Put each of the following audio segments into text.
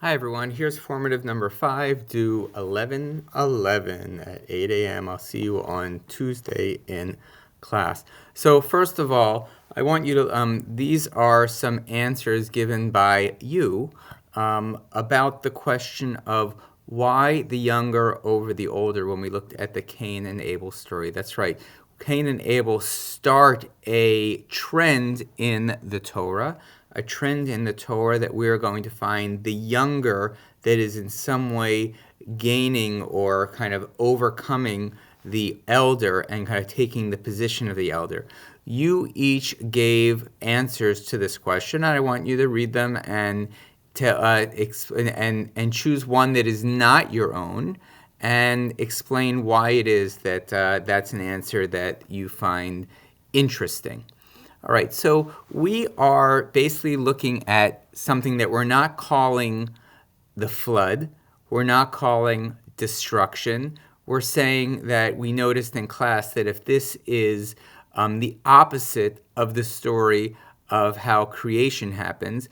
Hi everyone, here's formative number 5, due 11/11 at 8 a.m. I'll see you on Tuesday in class. So first of all, I want you to, these are some answers given by you about the question of why the younger over the older when we looked at the Cain and Abel story. That's right. Cain and Abel start a trend in the Torah, that we are going to find the younger that is in some way gaining or kind of overcoming the elder and kind of taking the position of the elder. You each gave answers to this question, and I want you to read them and and choose one that is not your own and explain why it is that that's an answer that you find interesting. All right, so we are basically looking at something that we're not calling the flood, we're not calling destruction. We're saying that we noticed in class that if this is the opposite of the story of how creation happens,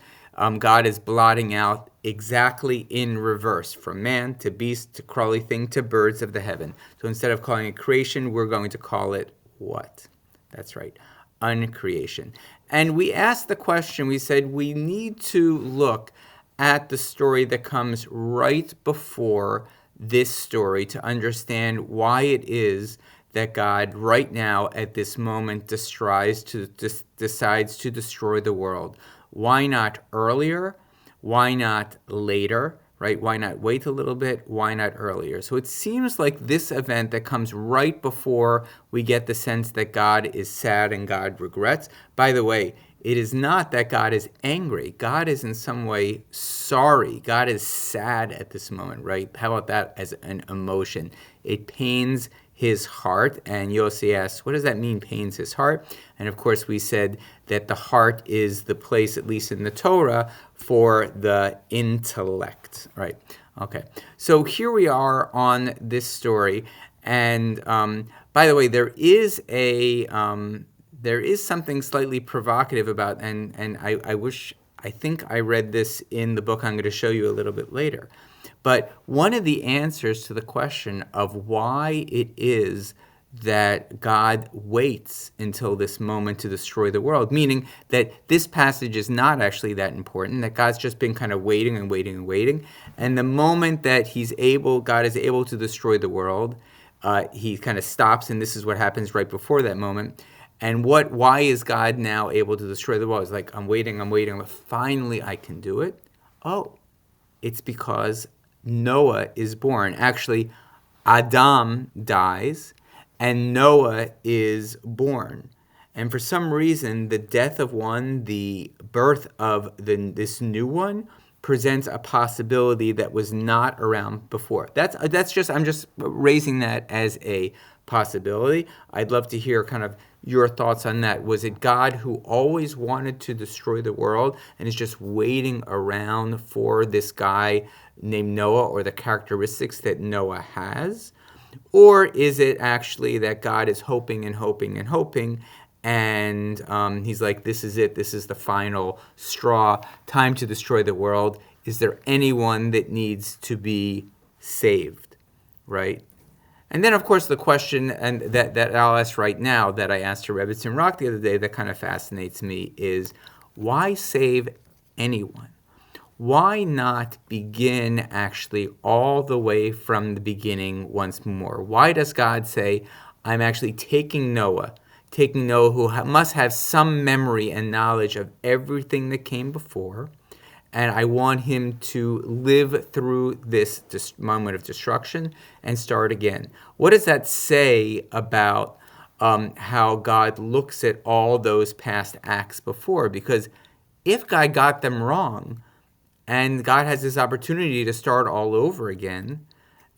God is blotting out exactly in reverse, from man to beast to crawly thing to birds of the heaven. So instead of calling it creation, we're going to call it what? That's right, uncreation. And we asked the question, we said we need to look at the story that comes right before this story to understand why it is that God right now at this moment decides to destroy the world. Why not earlier? Why not later? Right? Why not wait a little bit? Why not earlier? So it seems like this event that comes right before we get the sense that God is sad and God regrets. By the way, it is not that God is angry. God is in some way sorry. God is sad at this moment, right? How about that as an emotion? It pains his heart. And Yossi asks, what does that mean, pains his heart? And of course, we said that the heart is the place, at least in the Torah, for the intellect, right? Okay, so here we are on this story. And by the way, there is something slightly provocative about, and I think I read this in the book I'm going to show you a little bit later. But one of the answers to the question of why it is that God waits until this moment to destroy the world, meaning that this passage is not actually that important, that God's just been kind of waiting and waiting and waiting. And the moment that God is able to destroy the world, he kind of stops, and this is what happens right before that moment. And why is God now able to destroy the world? It's like, I'm waiting, but finally I can do it. Oh, it's because Noah is born. Actually, Adam dies and Noah is born. And for some reason, the death of one, the birth of this new one, presents a possibility that was not around before. I'm just raising that as a possibility. I'd love to hear kind of your thoughts on that. Was it God who always wanted to destroy the world and is just waiting around for this guy named Noah or the characteristics that Noah has? Or is it actually that God is hoping and hoping and hoping, and he's like, this is it, this is the final straw, time to destroy the world. Is there anyone that needs to be saved, right? And then, of course, the question and that I'll ask right now, that I asked to Rebbetzin Rock the other day, that kind of fascinates me, is why save anyone? Why not begin actually all the way from the beginning once more? Why does God say, I'm actually taking Noah who must have some memory and knowledge of everything that came before, and I want him to live through this moment of destruction and start again? What does that say about how God looks at all those past acts before? Because if God got them wrong, and God has this opportunity to start all over again,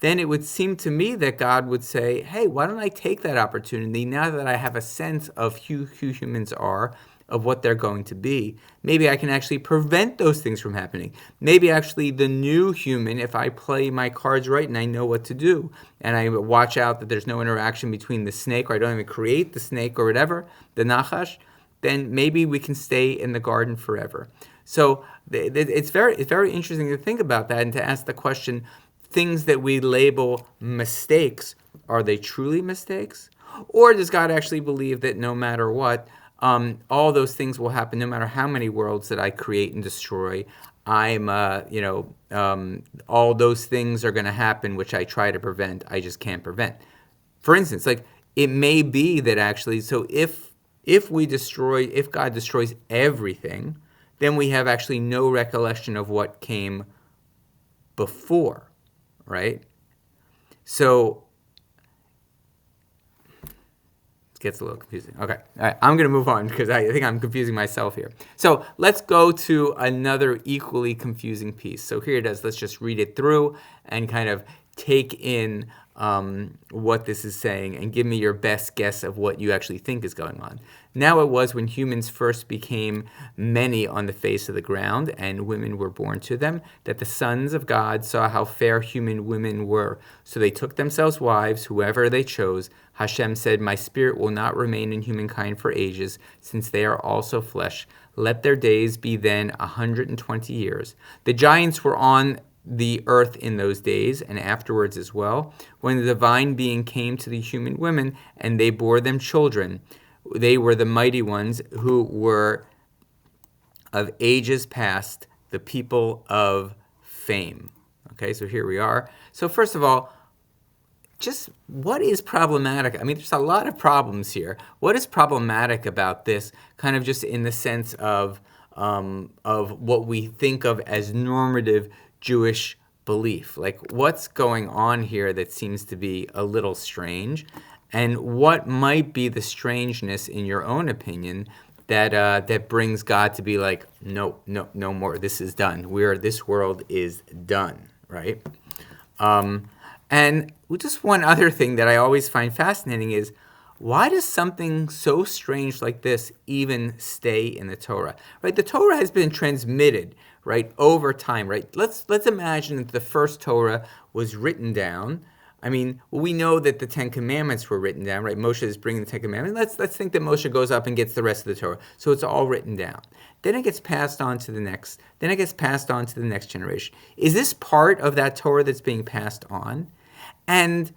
then it would seem to me that God would say, hey, why don't I take that opportunity now that I have a sense of who humans are, of what they're going to be? Maybe I can actually prevent those things from happening. Maybe actually the new human, if I play my cards right and I know what to do, and I watch out that there's no interaction between the snake, or I don't even create the snake or whatever, the nachash, then maybe we can stay in the garden forever. So it's very interesting to think about that and to ask the question: things that we label mistakes, are they truly mistakes, or does God actually believe that no matter what, all those things will happen, no matter how many worlds that I create and destroy? All those things are going to happen, which I try to prevent. I just can't prevent. For instance, like it may be that actually, so if God destroys everything, then we have actually no recollection of what came before, right? So it gets a little confusing. Okay, all right, I'm going to move on because I think I'm confusing myself here. So let's go to another equally confusing piece. So here it is. Let's just read it through and kind of take in what this is saying and give me your best guess of what you actually think is going on. Now it was when humans first became many on the face of the ground and women were born to them, that the sons of God saw how fair human women were. So they took themselves wives, whoever they chose. Hashem said, my spirit will not remain in humankind for ages, since they are also flesh. Let their days be then 120 years. The giants were on the earth in those days and afterwards as well, when the divine being came to the human women and they bore them children. They were the mighty ones who were of ages past, the people of fame. Okay, so here we are. So first of all, just what is problematic? I mean, there's a lot of problems here. What is problematic about this, kind of just in the sense of what we think of as normative Jewish belief? Like, what's going on here that seems to be a little strange? And what might be the strangeness, in your own opinion, that brings God to be like, no, no, no more. This is done. This world is done, right? And just one other thing that I always find fascinating is, why does something so strange like this even stay in the Torah? Right? The Torah has been transmitted, right, over time, right? Let's imagine that the first Torah was written down. I mean, we know that the Ten Commandments were written down, right? Moshe is bringing the Ten Commandments. Let's think that Moshe goes up and gets the rest of the Torah. So it's all written down. Then it gets passed on to the next. Then it gets passed on to the next generation. Is this part of that Torah that's being passed on? And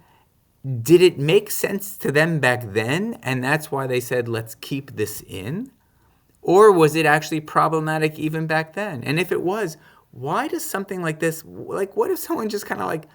did it make sense to them back then, and that's why they said, let's keep this in? Or was it actually problematic even back then? And if it was, why does something like this, like what if someone just kind of like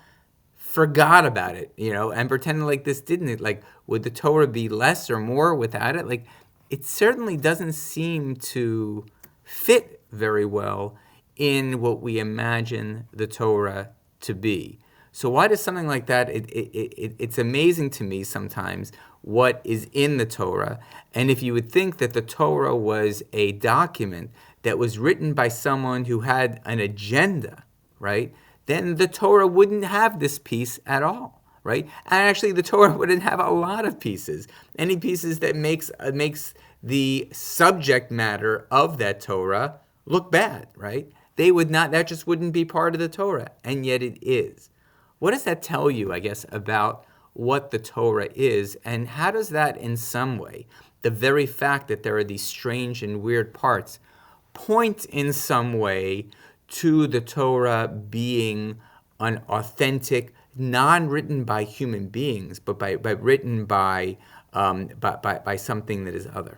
forgot about it, and pretended like this didn't, like, would the Torah be less or more without it? Like, it certainly doesn't seem to fit very well in what we imagine the Torah to be. So why does something like that, it's amazing to me sometimes what is in the Torah. And if you would think that the Torah was a document that was written by someone who had an agenda, right, then the Torah wouldn't have this piece at all, right? And actually the Torah wouldn't have a lot of pieces. Any pieces that makes the subject matter of that Torah look bad, right? They would not, that just wouldn't be part of the Torah, and yet it is. What does that tell you, I guess, about what the Torah is, and how does that in some way, the very fact that there are these strange and weird parts, point in some way to the Torah being an authentic, non-written by human beings, but written by something that is other?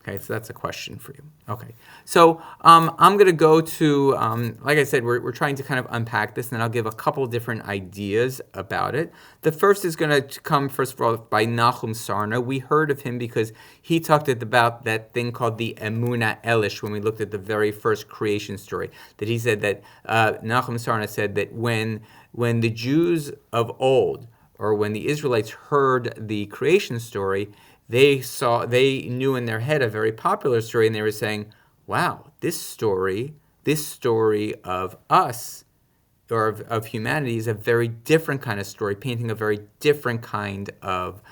Okay, so that's a question for you. Okay, so I'm going to go to, like I said, we're trying to kind of unpack this, and then I'll give a couple different ideas about it. The first is going to come, first of all, by Nahum Sarna. We heard of him because he talked about that thing called the Emuna Elish when we looked at the very first creation story, that he said that, Nahum Sarna said that when the Jews of old, or when the Israelites heard the creation story, they knew in their head a very popular story, and they were saying, wow, this story of us, or of humanity, is a very different kind of story, painting a very different kind of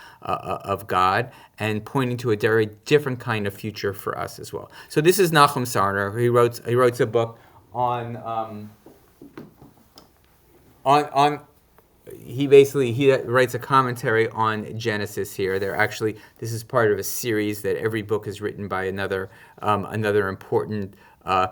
God, and pointing to a very different kind of future for us as well. So this is Nahum Sarna. He wrote a book on he writes a commentary on Genesis here. This is part of a series that every book is written by another important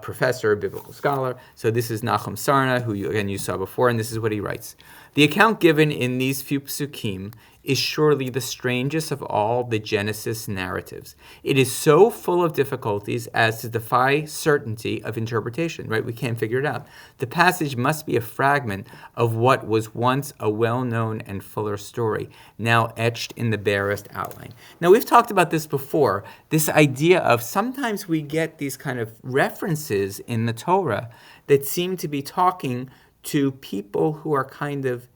professor, biblical scholar. So this is Nachum Sarna, who you saw before, and this is what he writes. The account given in these few psukim is surely the strangest of all the Genesis narratives. It is so full of difficulties as to defy certainty of interpretation, right? We can't figure it out. The passage must be a fragment of what was once a well-known and fuller story, now etched in the barest outline. Now, we've talked about this before, this idea of sometimes we get these kind of references in the Torah that seem to be talking to people who are kind of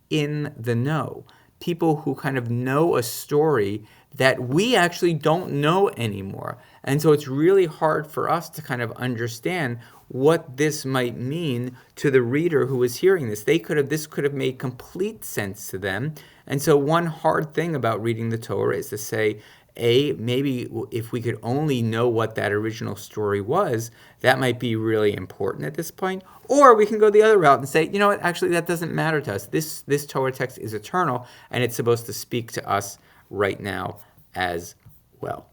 in the know, people who kind of know a story that we actually don't know anymore. And so it's really hard for us to kind of understand what this might mean to the reader who is hearing this. This could have made complete sense to them. And so one hard thing about reading the Torah is to say, maybe if we could only know what that original story was, that might be really important at this point. Or we can go the other route and say, you know what, actually that doesn't matter to us. This Torah text is eternal, and it's supposed to speak to us right now as well.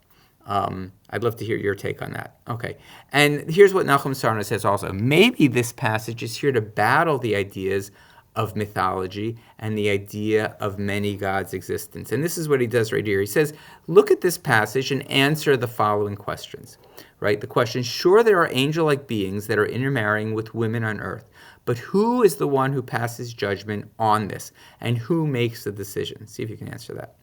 I'd love to hear your take on that. Okay, and here's what Nachum Sarna says also. Maybe this passage is here to battle the ideas of mythology and the idea of many gods' existence. And this is what he does right here. He says, look at this passage and answer the following questions, right? The question, sure, there are angel-like beings that are intermarrying with women on earth, but who is the one who passes judgment on this, and who makes the decision? See if you can answer that.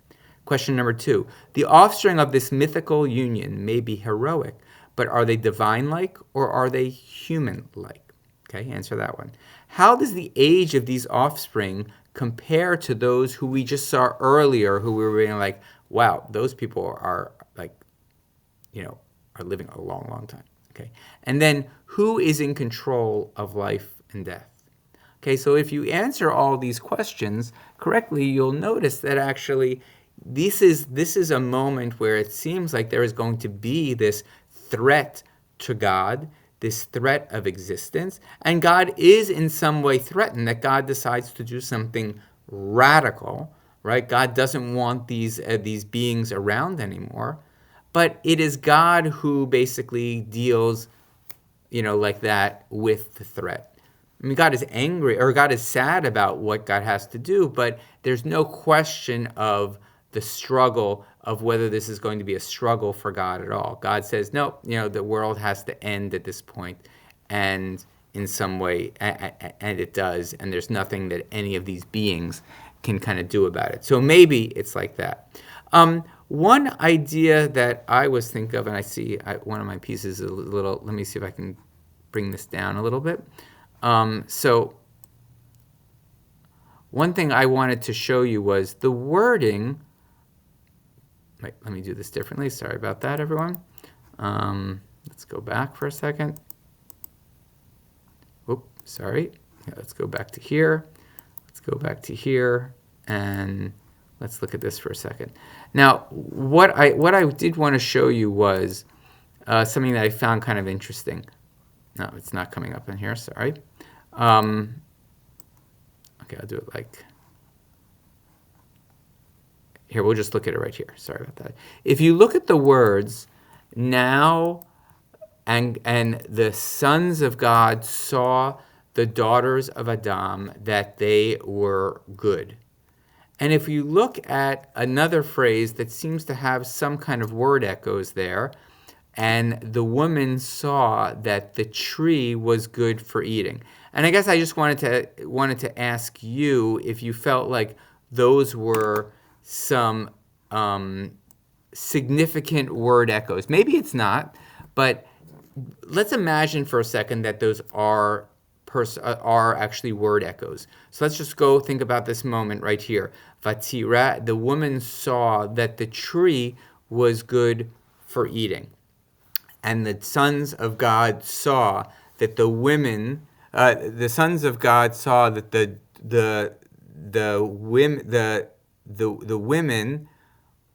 Question number 2, the offspring of this mythical union may be heroic, but are they divine-like or are they human-like? Okay, answer that one. How does the age of these offspring compare to those who we just saw earlier, who we were being like, wow, those people are like, are living a long, long time. Okay, and then who is in control of life and death? Okay, so if you answer all these questions correctly, you'll notice that actually this is a moment where it seems like there is going to be this threat to God, this threat of existence, and God is in some way threatened, that God decides to do something radical, right? God doesn't want these beings around anymore, but it is God who basically deals, like that with the threat. I mean, God is angry, or God is sad about what God has to do, but there's no question of the struggle of whether this is going to be a struggle for God at all. God says, no, the world has to end at this point, and in some way, and it does, and there's nothing that any of these beings can kind of do about it. So maybe it's like that. One idea that I was thinking of, and I see one of my pieces is a little, let me see if I can bring this down a little bit. So one thing I wanted to show you was the wording. Wait, let me do this differently. Sorry about that, everyone. Let's go back for a second. Oops, sorry. Yeah, let's go back to here. Let's go back to here, and let's look at this for a second. Now, what I did want to show you was something that I found kind of interesting. No, it's not coming up in here. Sorry. Okay, I'll do it like. Here, we'll just look at it right here. Sorry about that. If you look at the words, now and the sons of God saw the daughters of Adam that they were good. And if you look at another phrase that seems to have some kind of word echoes there, and the woman saw that the tree was good for eating. And I guess I just wanted to ask you if you felt like those were some significant word echoes. Maybe it's not, but let's imagine for a second that those are actually word echoes. So let's just go think about this moment right here. Vatira, the woman saw that the tree was good for eating. And the sons of God saw that the sons of God saw that the women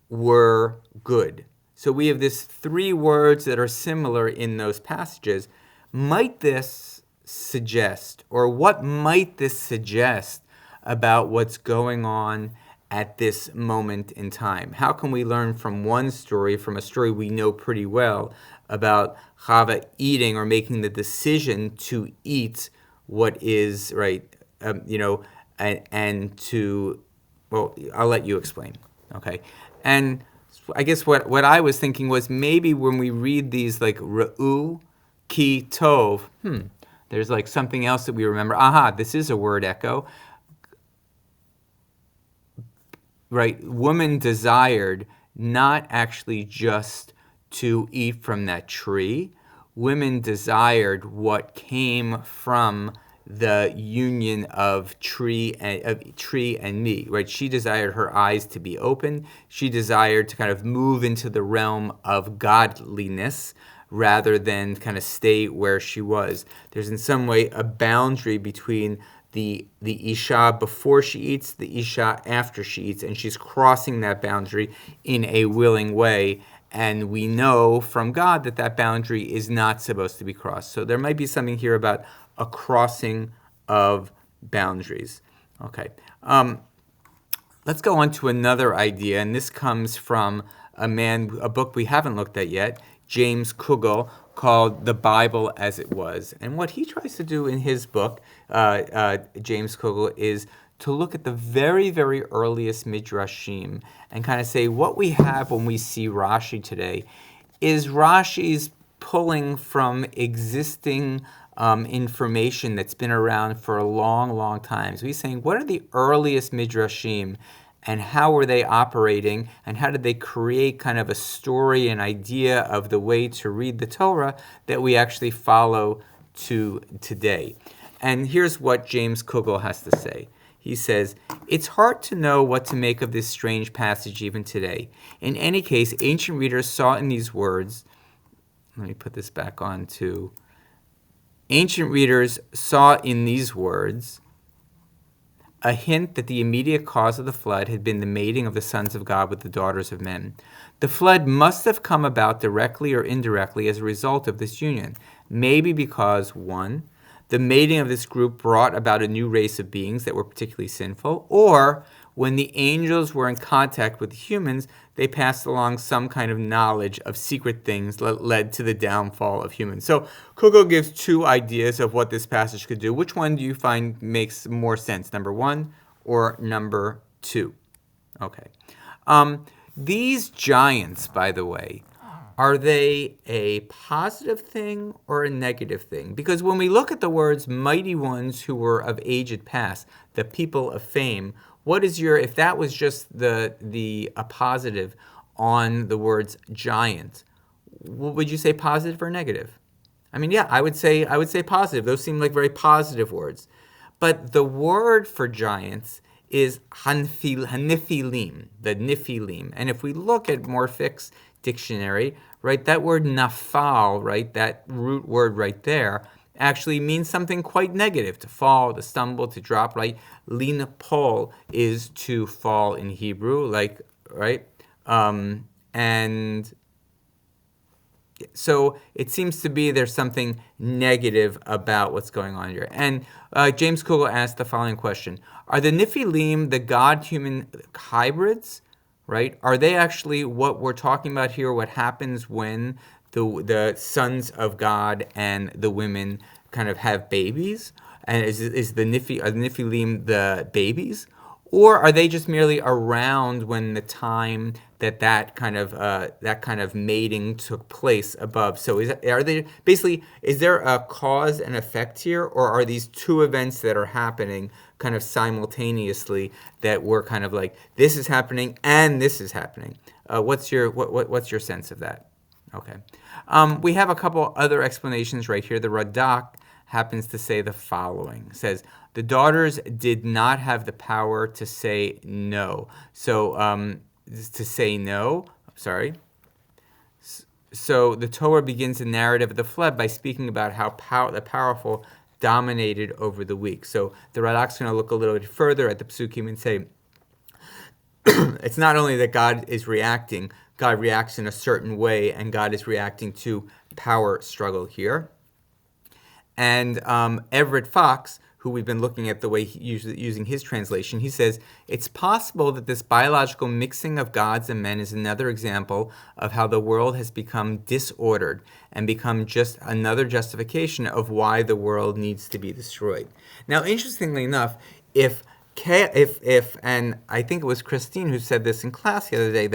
were good. So we have these 3 words that are similar in those passages. Might this suggest, or what might this suggest about what's going on at this moment in time? How can we learn from one story, from a story we know pretty well, about Chava eating or making the decision to eat what is right, and to, well, I'll let you explain, okay? And I guess what I was thinking was maybe when we read these like Ra'u ki tov, there's like something else that we remember. Aha, this is a word echo, right? Woman desired not actually just to eat from that tree. Women desired what came from the union of tree and meat, right? She desired her eyes to be open. She desired to kind of move into the realm of godliness rather than kind of stay where she was. There's in some way a boundary between the Isha before she eats, the Isha after she eats, and she's crossing that boundary in a willing way. And we know from God that that boundary is not supposed to be crossed. So there might be something here about a crossing of boundaries. Okay. Let's go on to another idea, and this comes from a book we haven't looked at yet, James Kugel, called The Bible as It Was. And what he tries to do in his book, James Kugel, is to look at the very, very earliest midrashim and kind of say what we have when we see Rashi today is Rashi's pulling from existing information that's been around for a long, long time. So he's saying, what are the earliest midrashim and how were they operating and how did they create kind of a story, an idea of the way to read the Torah that we actually follow to today. And here's what James Kugel has to say. He says, it's hard to know what to make of this strange passage even today. In any case, ancient readers saw in these words, let me put this back on to, ancient readers saw in these words a hint that the immediate cause of the flood had been the mating of the sons of God with the daughters of men. The flood must have come about directly or indirectly as a result of this union, maybe because, 1, the mating of this group brought about a new race of beings that were particularly sinful, or when the angels were in contact with the humans, they passed along some kind of knowledge of secret things that led to the downfall of humans. So Kugel gives two ideas of what this passage could do. Which one do you find makes more sense, number 1 or number 2? Okay. These giants, by the way, are they a positive thing or a negative thing? Because when we look at the words mighty ones who were of aged past, the people of fame, what is your, if that was just a positive on the words giant, would you say positive or negative? I mean, yeah, I would say positive. Those seem like very positive words. But the word for giants is haniphilim, the Nephilim. And if we look at Morphic's dictionary, right, that word nafal, right, that root word right there, actually means something quite negative, to fall, to stumble, to drop, right? Linapol is to fall in Hebrew, like, right? And so it seems to be there's something negative about what's going on here. And James Kugel asked the following question. Are the Nephilim the God-human hybrids, right? Are they actually what we're talking about here, what happens when the sons of God and the women kind of have babies? And are the Nephilim the babies? Or are they just merely around when the time that kind of mating took place above? So is there a cause and effect here, or are these two events that are happening kind of simultaneously that we're kind of like this is happening and this is happening? What's your sense of that? Okay, we have a couple other explanations right here. The Radak happens to say the following. It says, the daughters did not have the power to say no. So, So the Torah begins the narrative of the flood by speaking about how the powerful dominated over the weak. So the Radak's going to look a little bit further at the Psukim and say, it's not only that God reacts in a certain way, and God is reacting to power struggle here. And Everett Fox, who we've been looking at the way using his translation, he says, it's possible that this biological mixing of gods and men is another example of how the world has become disordered and become just another justification of why the world needs to be destroyed. Now, interestingly enough, if and I think it was Christine who said this in class the other day,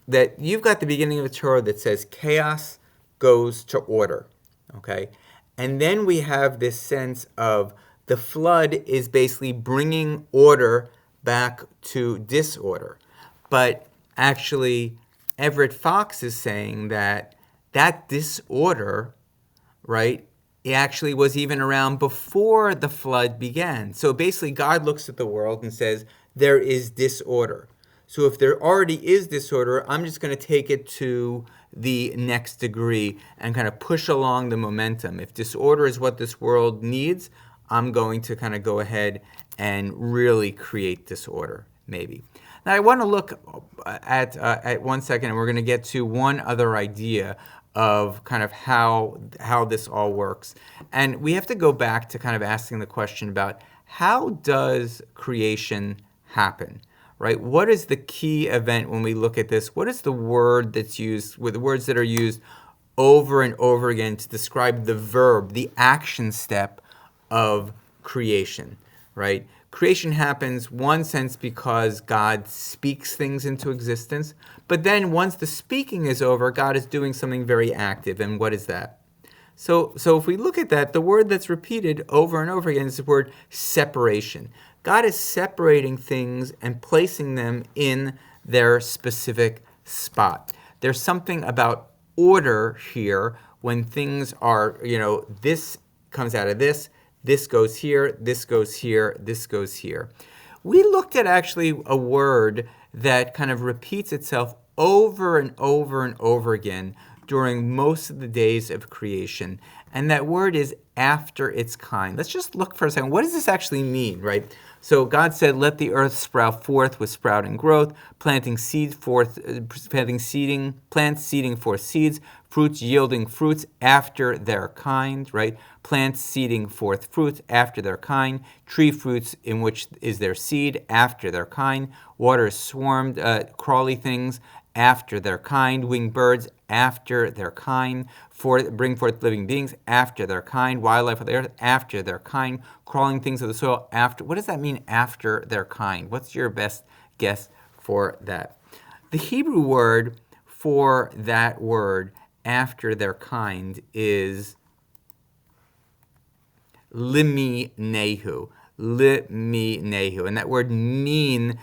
that you've got the beginning of a Torah that says chaos goes to order, okay? And then we have this sense of the flood is basically bringing order back to disorder. But actually, Everett Fox is saying that disorder, right, it actually was even around before the flood began. So basically, God looks at the world and says, there is disorder. So if there already is disorder, I'm just going to take it to the next degree and kind of push along the momentum. If disorder is what this world needs, I'm going to kind of go ahead and really create disorder, maybe. Now, I want to look at 1 second, and we're going to get to one other idea of kind of how this all works. And we have to go back to kind of asking the question about how does creation happen, right? What is the key event when we look at this? What is the word that's used, with the words that are used over and over again to describe the verb, the action step of creation, right? Creation happens, one sense, because God speaks things into existence. But then once the speaking is over, God is doing something very active. And what is that? So if we look at that, the word that's repeated over and over again is the word separation. God is separating things and placing them in their specific spot. There's something about order here when things are, this comes out of this goes here, this goes here, this goes here. We looked at actually a word that kind of repeats itself over and over and over again during most of the days of creation, and that word is after its kind. Let's just look for a second. What does this actually mean, right? So God said, let the earth sprout forth with sprouting growth, plants seeding forth seeds, fruits yielding fruits after their kind, right? Plants seeding forth fruits after their kind, tree fruits in which is their seed after their kind, water swarmed, crawly things after their kind, winged birds after their kind, bring forth living beings after their kind, wildlife of the earth after their kind, crawling things of the soil after. What does that mean, after their kind? What's your best guess for that? The Hebrew word for that word, after their kind, is liminehu. Liminehu. And that word means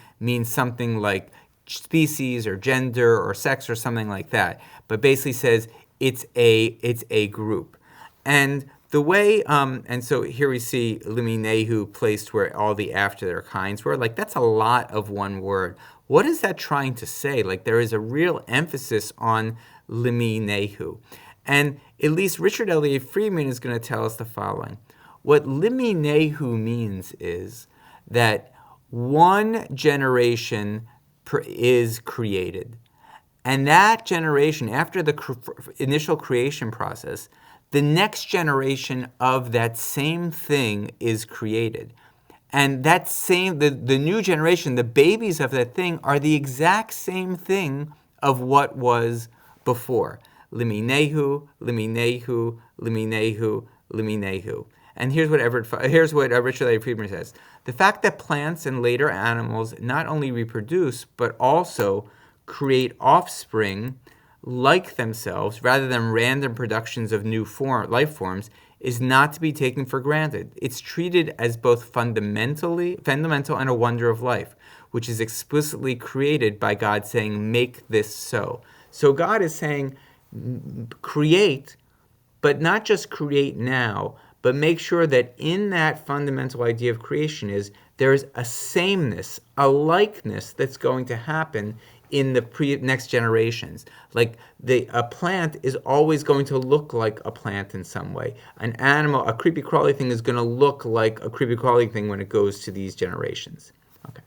something like species or gender or sex or something like that, but basically says it's a group. And the way and so here we see liminehu placed where all the after their kinds were. Like, that's a lot of one word. What is that trying to say? Like, there is a real emphasis on liminehu. And at least Richard Elliott Friedman is going to tell us the following. What liminehu means is that one generation is created. And that generation, after the initial creation process, the next generation of that same thing is created. And that same, the new generation, the babies of that thing, are the exact same thing of what was before. Liminehu, liminehu, liminehu, liminehu. And here's what Richard Elliott Friedman says. The fact that plants and later animals not only reproduce, but also create offspring like themselves, rather than random productions of new life forms, is not to be taken for granted. It's treated as both fundamental and a wonder of life, which is explicitly created by God saying, make this so. So God is saying, create, but not just create now, but make sure that in that fundamental idea of creation is there is a sameness, a likeness that's going to happen in the next generations. Like a plant is always going to look like a plant in some way. An animal, a creepy crawly thing, is going to look like a creepy crawly thing when it goes to these generations. Okay.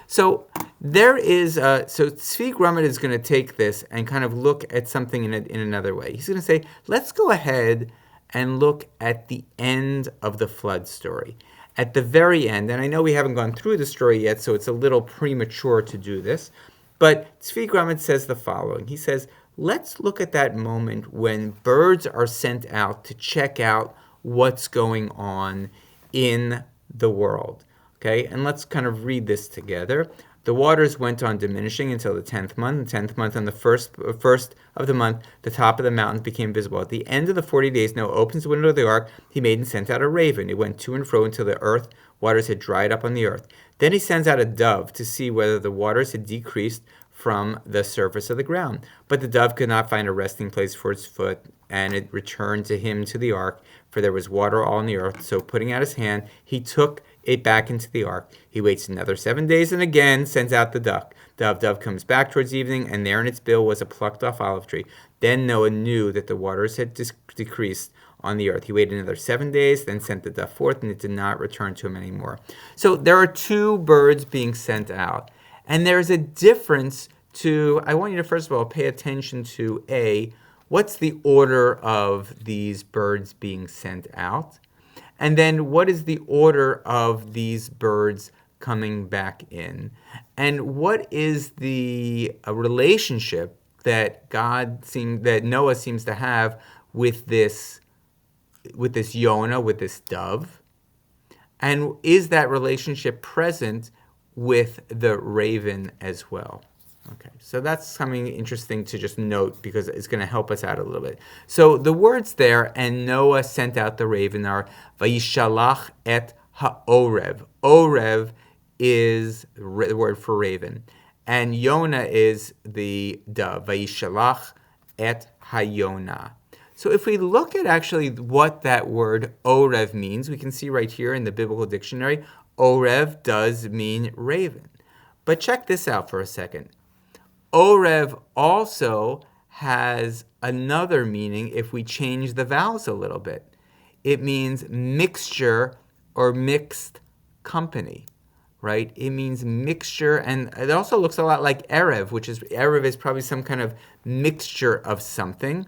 So there is, so Tzvi Grummett is going to take this and kind of look at something in another way. He's going to say, let's go ahead and look at the end of the flood story. at the very end, and I know we haven't gone through the story yet, so it's a little premature to do this, but Tzvi Grummett says the following. He says, let's look at that moment when birds are sent out to check out what's going on in the world. Okay, and let's kind of read this together. The waters went on diminishing until the 10th month. The 10th month, on the first of the month, the top of the mountains became visible. At the end of the 40 days, Noah opens the window of the ark. He made and sent out a raven. It went to and fro until the earth waters had dried up on the earth. Then he sends out a dove to see whether the waters had decreased from the surface of the ground. But the dove could not find a resting place for its foot, and it returned to him to the ark, for there was water all in the earth. So putting out his hand, he took it back into the ark. He waits another 7 days and again sends out the dove comes back towards evening, and there in its bill was a plucked off olive tree. Then Noah knew that the waters had decreased on the earth. He waited another 7 days, then sent the dove forth, and it did not return to him anymore. So there are two birds being sent out. And there's a difference to, I want you to first of all pay attention to what's the order of these birds being sent out? And then what is the order of these birds coming back in? And what is the relationship that Noah seems to have with this Yonah, with this dove? And is that relationship present with the raven as well? Okay, so that's something interesting to just note because it's going to help us out a little bit. So the words there, and Noah sent out the raven, are Vayishalach et ha'orev. Orev is the word for raven. And Yonah is the dove. Vayishalach et hayonah. So if we look at actually what that word Orev means, we can see right here in the biblical dictionary, Orev does mean raven. But check this out for a second. Orev also has another meaning if we change the vowels a little bit. It means mixture or mixed company, right? It means mixture, and it also looks a lot like Erev, which is, Erev is probably some kind of mixture of something.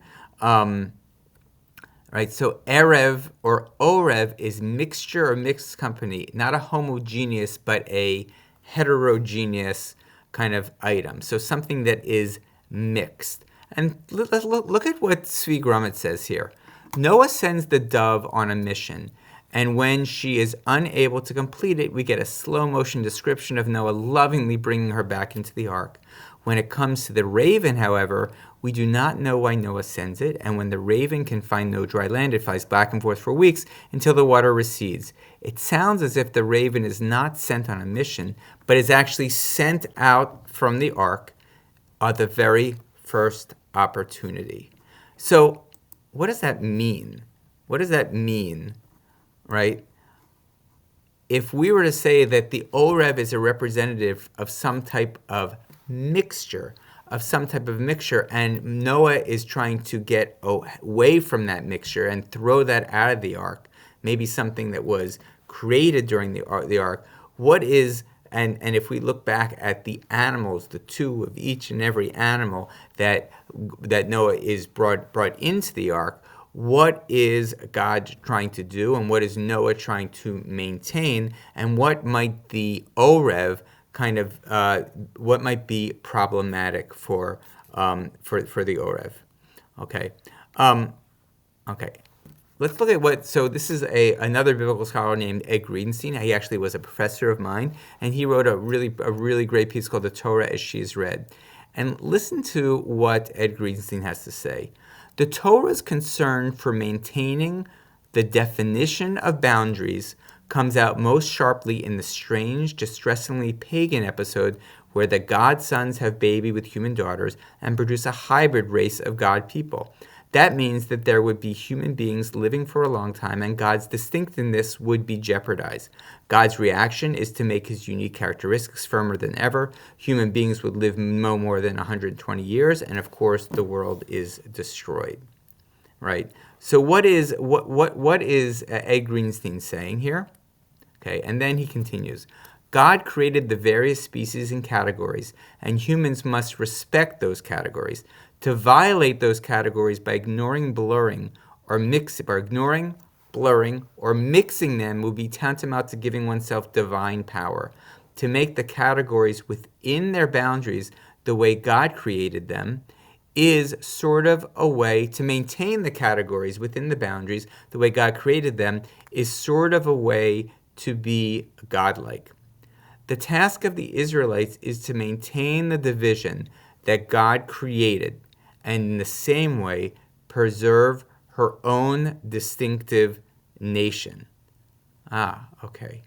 Right, so Erev or Orev is mixture or mixed company, not a homogeneous, but a heterogeneous kind of item. So something that is mixed. And let's look at what Tzvi Grummett says here. Noah sends the dove on a mission, and when she is unable to complete it, we get a slow motion description of Noah lovingly bringing her back into the ark. When it comes to the raven, however, we do not know why Noah sends it, and when the raven can find no dry land, it flies back and forth for weeks until the water recedes. It sounds as if the raven is not sent on a mission, but is actually sent out from the ark at the very first opportunity. So what does that mean? What does that mean, right? If we were to say that the Orev is a representative of some type of mixture, and Noah is trying to get away from that mixture and throw that out of the ark, maybe something that was created during the ark, what is, and if we look back at the animals, the two of each and every animal that Noah is brought into the ark, what is God trying to do, and what is Noah trying to maintain, and what might the Orev kind of what might be problematic for the Orev? Okay, okay. Let's look at what. So this is another biblical scholar named Ed Greenstein. He actually was a professor of mine, and he wrote a really great piece called "The Torah as She is Read." And listen to what Ed Greenstein has to say. The Torah's concern for maintaining the definition of boundaries comes out most sharply in the strange, distressingly pagan episode where the God sons have baby with human daughters and produce a hybrid race of God people. That means that there would be human beings living for a long time, and God's distinctiveness would be jeopardized. God's reaction is to make his unique characteristics firmer than ever. Human beings would live no more than 120 years, and of course, the world is destroyed. Right? So what is Ed Greenstein saying here? Okay, and then he continues. God created the various species and categories, and humans must respect those categories. To violate those categories by ignoring, blurring, or blurring, or mixing them would be tantamount to giving oneself divine power. To make the categories within their boundaries the way God created them is sort of a way to maintain the categories within the boundaries the way God created them, is sort of a way to be godlike. The task of the Israelites is to maintain the division that God created, and in the same way preserve her own distinctive nation. Okay.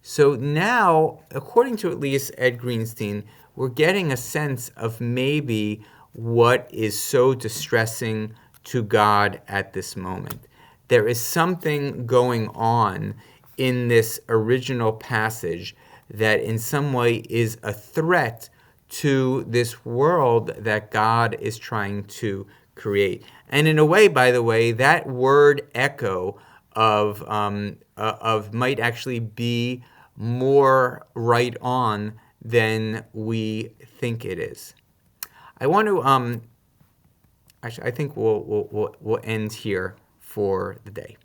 So now, according to at least Ed Greenstein, we're getting a sense of maybe what is so distressing to God at this moment. There is something going on in this original passage that in some way is a threat to this world that God is trying to create. And in a way, by the way, that word echo of might actually be more right on than we think it is. I want to actually I think we'll end here for the day.